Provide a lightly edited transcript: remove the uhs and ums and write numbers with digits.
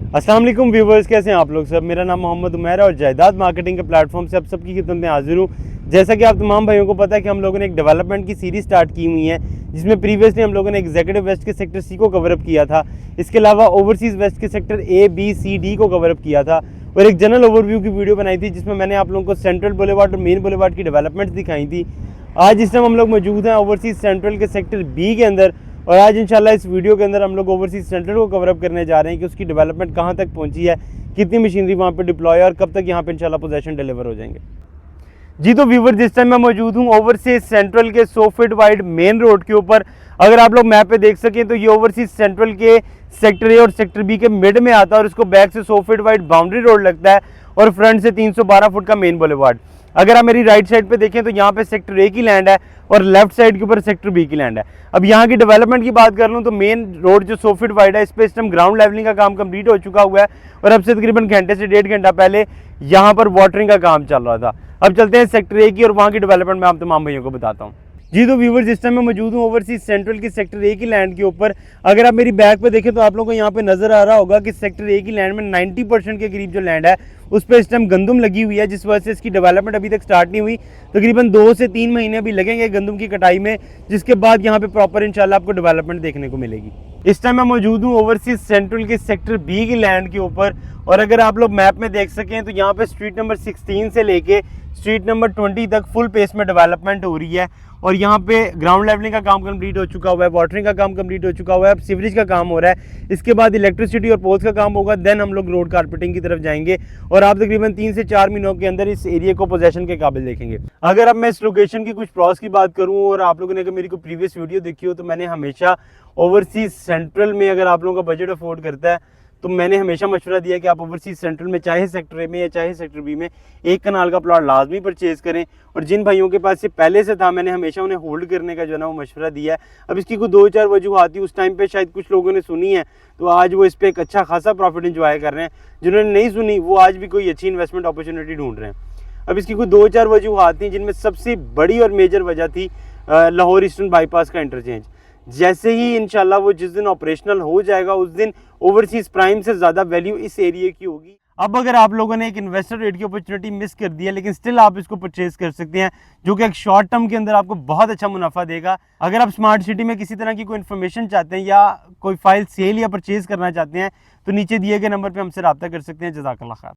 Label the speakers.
Speaker 1: अस्सलाम वालेकुम व्यूवर्स, कैसे हैं आप लोग सब। मेरा नाम मोहम्मद उमैर है और जायदाद मार्केटिंग के प्लेटफॉर्म से आप सबकी खिदमत में हाजिर हूँ। जैसा कि आप तमाम भाइयों को पता है कि हम लोगों ने एक डेवलपमेंट की सीरीज़ स्टार्ट की हुई है, जिसमें प्रीवियसली हम लोगों ने एग्जीक्यूटिव वेस्ट के सेक्टर सी को कवरअप किया था। इसके अलावा ओवरसीज़ वेस्ट के sector A B C D को कवरअप किया था और एक जनरल ओवरव्यू की वीडियो बनाई थी, जिसमें मैंने आप लोगों को सेंट्रल बुलेवार्ड और मेन बुलेवार्ड की डेवलपमेंट्स दिखाई थी। आज इस टाइम हम लोग मौजूद हैं ओवरसीज़ सेंट्रल के सेक्टर बी के अंदर और आज इंशाल्लाह इस वीडियो के अंदर हम लोग ओवरसीज़ सेंट्रल को कवरअप करने जा रहे हैं कि उसकी डेवलपमेंट कहाँ तक पहुँची है, कितनी मशीनरी वहाँ पे डिप्लॉय है और कब तक यहाँ पे इंशाल्लाह पोजेशन डिलीवर हो जाएंगे। जी तो व्यूवर, जिस टाइम मैं मौजूद हूँ ओवरसीज़ सेंट्रल के 100 फीट वाइड मेन रोड के ऊपर। अगर आप लोग मैप पे देख सकें तो ये ओवरसीज़ सेंट्रल के सेक्टर ए और सेक्टर बी के मिड में आता है और इसको बैक से 100 फीट वाइड बाउंड्री रोड लगता है और फ्रंट से 312 फुट का मेन बुलेवार्ड। अगर आप मेरी राइट साइड पे देखें तो यहाँ पे सेक्टर ए की लैंड है और लेफ्ट साइड के ऊपर सेक्टर बी की लैंड है। अब यहाँ की डेवलपमेंट की बात कर लूँ तो मेन रोड जो 100 फीट वाइड है, इस पे इस टाइम ग्राउंड लेवलिंग का काम कंप्लीट हो चुका हुआ है और अब से तकरीबन घंटे से 1.5 घंटा पहले यहाँ पर वाटरिंग का काम चल रहा था। अब चलते हैं सेक्टर ए की और वहाँ की डेवलपमेंट मैं आप तमाम भाइयों को बताता हूँ। जी तो व्यूवर्स, इस टाइम मैं मौजूद हूँ ओवरसीज़ सेंट्रल की सेक्टर ए की लैंड के ऊपर। अगर आप मेरी बैक पे देखें तो आप लोगों को यहाँ पे नजर आ रहा होगा कि सेक्टर ए की लैंड में 90% के करीब जो लैंड है उस पर इस टाइम गंदम लगी हुई है, जिस वजह से इसकी डेवलपमेंट अभी तक स्टार्ट नहीं हुई। तकरीबन 2 से 3 महीने अभी लगेंगे गंदम की कटाई में, जिसके बाद यहाँ पे प्रॉपर इंशाल्लाह आपको डेवलपमेंट देखने को मिलेगी। इस टाइम मैं मौजूद हूँ ओवरसीज़ सेंट्रल के सेक्टर बी की लैंड के ऊपर और अगर आप लोग मैप में देख सकें तो यहाँ पे स्ट्रीट नंबर 16 से लेके स्ट्रीट नंबर 20 तक फुल पेस में डेवलपमेंट हो रही है और यहाँ पे ग्राउंड लेवलिंग का काम कंप्लीट हो चुका हुआ है, वाटरिंग का काम कंप्लीट हो चुका हुआ है, अब सीवरेज का काम हो रहा है। इसके बाद इलेक्ट्रिसिटी और पोल्स का काम होगा, देन हम लोग रोड कारपेटिंग की तरफ जाएंगे और आप तकरीबन 3 से 4 महीनों के अंदर इस एरिया को पोजेशन के काबिल देखेंगे। अगर अब मैं इस लोकेशन की कुछ प्रॉस की बात करूँ और आप लोगों ने अगर मेरी कोई प्रीवियस वीडियो देखी हो तो मैंने हमेशा ओवरसीज़ सेंट्रल में, अगर आप लोगों का बजट अफोर्ड करता है तो मैंने हमेशा मशवरा दिया कि आप ओवरसीज़ सेंट्रल में चाहे सेक्टर ए में या चाहे सेक्टर बी में एक कनाल का प्लॉट लाजमी परचेज़ करें। और जिन भाइयों के पास से पहले से था मैंने हमेशा उन्हें होल्ड करने का जो है ना वो मशवरा दिया है। अब इसकी कोई 2-4 वजूहात थी, उस टाइम पे शायद कुछ लोगों ने सुनी है तो आज वो इस पर एक अच्छा खासा प्रॉफिट इंजॉय कर रहे हैं। जिन्होंने नहीं सुनी वो आज भी कोई अच्छी इन्वेस्टमेंट अपॉर्चुनिटी ढूंढ रहे हैं। अब इसकी कोई 2-4 वजूहात थी, जिनमें सबसे बड़ी और मेजर वजह थी लाहौर ईस्टर्न बाईपास का इंटरचेंज। जैसे ही इंशाल्लाह वो जिस दिन ऑपरेशनल हो जाएगा उस दिन ओवरसीज़ प्राइम से ज़्यादा वैल्यू इस एरिया की होगी। अब अगर आप लोगों ने एक इन्वेस्टर रेट की अपॉर्चुनिटी मिस कर दी है, लेकिन स्टिल आप इसको परचेज कर सकते हैं, जो कि एक शॉर्ट टर्म के अंदर आपको बहुत अच्छा मुनाफा देगा। अगर आप स्मार्ट सिटी में किसी तरह की कोई इन्फॉर्मेशन चाहते हैं या कोई फाइल सेल या परचेज करना चाहते हैं तो नीचे दिए गए नंबर पर हमसे रब्ता कर सकते हैं। जज़ाकल्लाह खैर।